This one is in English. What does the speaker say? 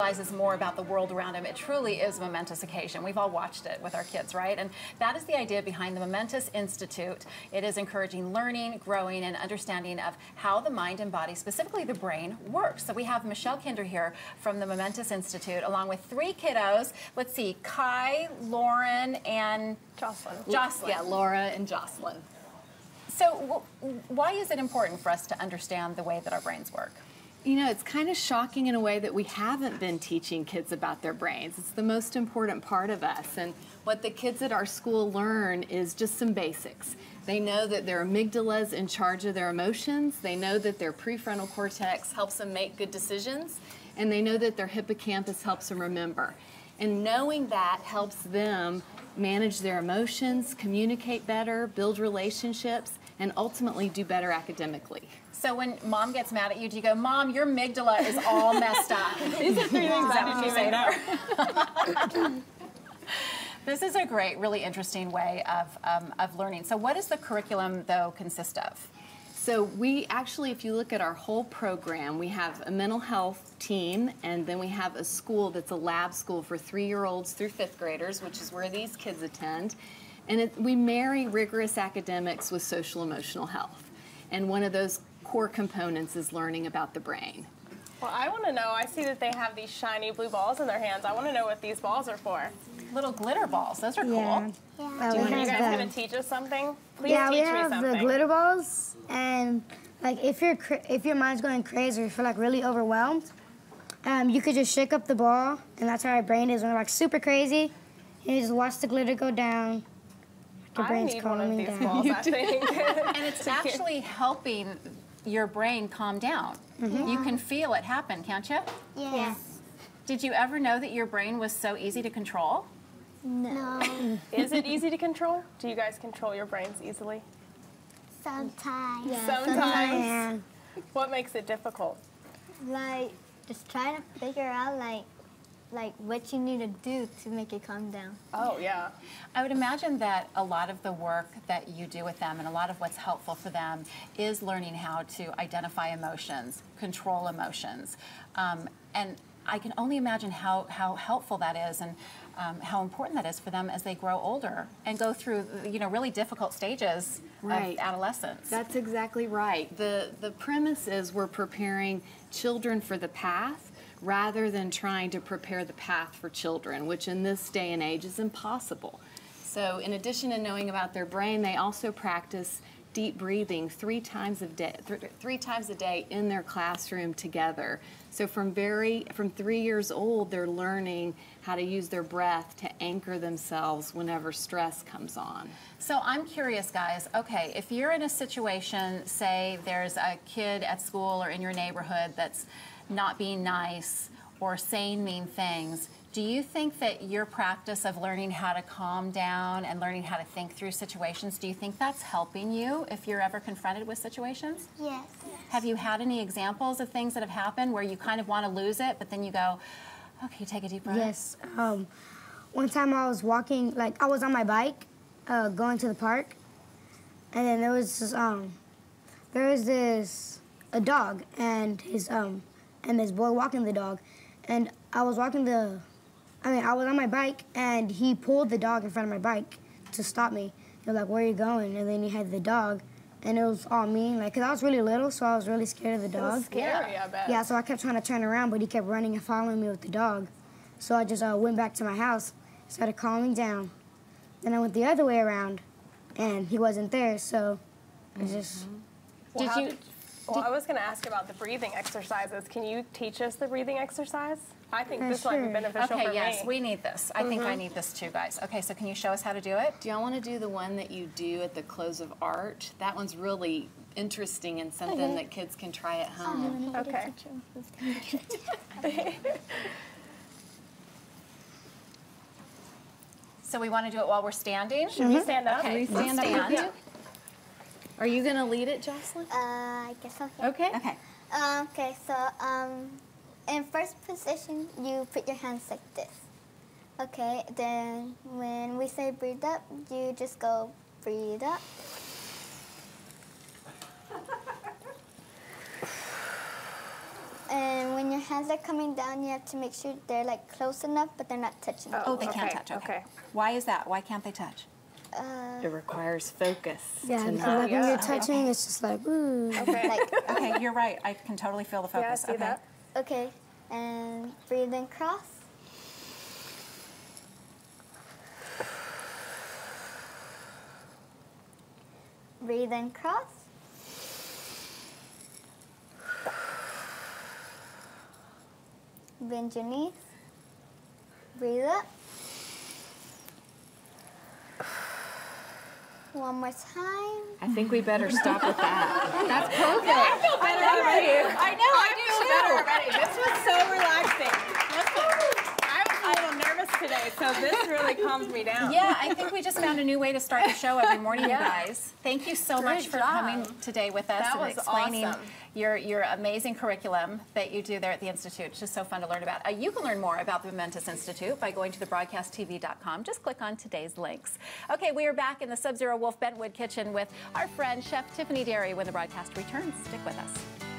realizes more about the world around him. It truly is a momentous occasion. We've all watched it with our kids, right? And that is the idea behind the Momentous Institute. It is encouraging learning, growing, and understanding of how the mind and body, specifically the brain, works. So we have Michelle Kinder here from the Momentous Institute, along with 3 kiddos. Let's see, Kai, Lauren, and Jocelyn. Yeah, Laura and Jocelyn. So why is it important for us to understand the way that our brains work? You know, it's kind of shocking in a way that we haven't been teaching kids about their brains. It's the most important part of us. And what the kids at our school learn is just some basics. They know that their amygdala is in charge of their emotions. They know that their prefrontal cortex helps them make good decisions. And they know that their hippocampus helps them remember. And knowing that helps them manage their emotions, communicate better, build relationships, and ultimately do better academically. So when mom gets mad at you, do you go, Mom, your amygdala is all messed up? These are 3 things I didn't even know. This is a great, really interesting way of learning. So what does the curriculum, though, consist of? So we actually, if you look at our whole program, we have a mental health team, and then we have a school that's a lab school for 3-year-olds through 5th graders, which is where these kids attend. And we marry rigorous academics with social emotional health. And one of those core components is learning about the brain. Well, I want to know, I see that they have these shiny blue balls in their hands. I want to know what these balls are for. Little glitter balls. Those are cool. Yeah. Are you guys going to teach us something? Please yeah, teach we me have something. the glitter balls, and like if your mind's going crazy or you feel like really overwhelmed, you could just shake up the ball, and that's how our brain is when we're like super crazy. You just watch the glitter go down. Your brain's calming down. Balls, I think. And it's actually helping your brain calm down. Mm-hmm. You can feel it happen, can't you? Yes. Did you ever know that your brain was so easy to control? No. Is it easy to control? Do you guys control your brains easily? Sometimes. Yeah. Sometimes. Yeah. What makes it difficult? Like, just trying to figure out, like what you need to do to make it calm down. Oh, yeah. I would imagine that a lot of the work that you do with them and a lot of what's helpful for them is learning how to identify emotions, control emotions. And I can only imagine how helpful that is and how important that is for them as they grow older and go through, really difficult stages of adolescence. That's exactly right. The premise is we're preparing children for the path rather than trying to prepare the path for children, which in this day and age is impossible. So in addition to knowing about their brain, they also practice deep breathing 3 times a day in their classroom together. So from 3 years old, they're learning how to use their breath to anchor themselves whenever stress comes on. So I'm curious, guys, okay, if you're in a situation, say there's a kid at school or in your neighborhood that's not being nice or saying mean things, do you think that your practice of learning how to calm down and learning how to think through situations, do you think that's helping you if you're ever confronted with situations? Yes. Have you had any examples of things that have happened where you kind of want to lose it, but then you go, okay, take a deep breath? Yes. One time I was walking, I was on my bike, going to the park, and then there was a dog and this boy walking the dog, and I was on my bike, and he pulled the dog in front of my bike to stop me. He was like, "Where are you going?" And then he had the dog, and it was all me, because I was really little, so I was really scared of the dog. It was scary, I bet. Yeah, so I kept trying to turn around, but he kept running and following me with the dog. So I just went back to my house, started calming down. Then I went the other way around, and he wasn't there, so I just... Well, I was going to ask about the breathing exercises. Can you teach us the breathing exercise? I think this might be beneficial for me. Okay, yes, we need this. I think I need this too, guys. Okay, so can you show us how to do it? Do y'all want to do the one that you do at the close of art? That one's really interesting and something that kids can try at home. Okay. So we want to do it while we're standing? Should we stand up? Okay, Should we stand up? stand. Yeah. Are you going to lead it, Jocelyn? I guess so. Okay. Okay. Okay, so in first position, you put your hands like this. Okay, then when we say breathe up, you just go breathe up. And when your hands are coming down, you have to make sure they're like close enough, but they're not touching. Oh, they can't touch. Okay. Why is that? Why can't they touch? It requires focus. Yeah, to because not- like when you're touching, it's just like, ooh. Okay. Like, Okay, you're right. I can totally feel the Yeah, I focus. see Okay. that. okay, and breathe in, cross. Breathe in, cross. Bend your knees. Breathe up. One more time. I think we better stop with that. That's perfect. I feel better already. I know, I do too. Better already. This was so relaxing. I was a little nervous today, so this really calms me down. Yeah, I think we just found a new way to start the show every morning, Yeah. you guys. Thank you so much for job. coming today with us That and was explaining awesome. your amazing curriculum that you do there at the Institute. It's just so fun to learn about. You can learn more about the Momentous Institute by going to thebroadcasttv.com. Just click on today's links. Okay, we are back in the Sub-Zero Wolf Bentwood kitchen with our friend Chef Tiffany Derry when the broadcast returns. Stick with us.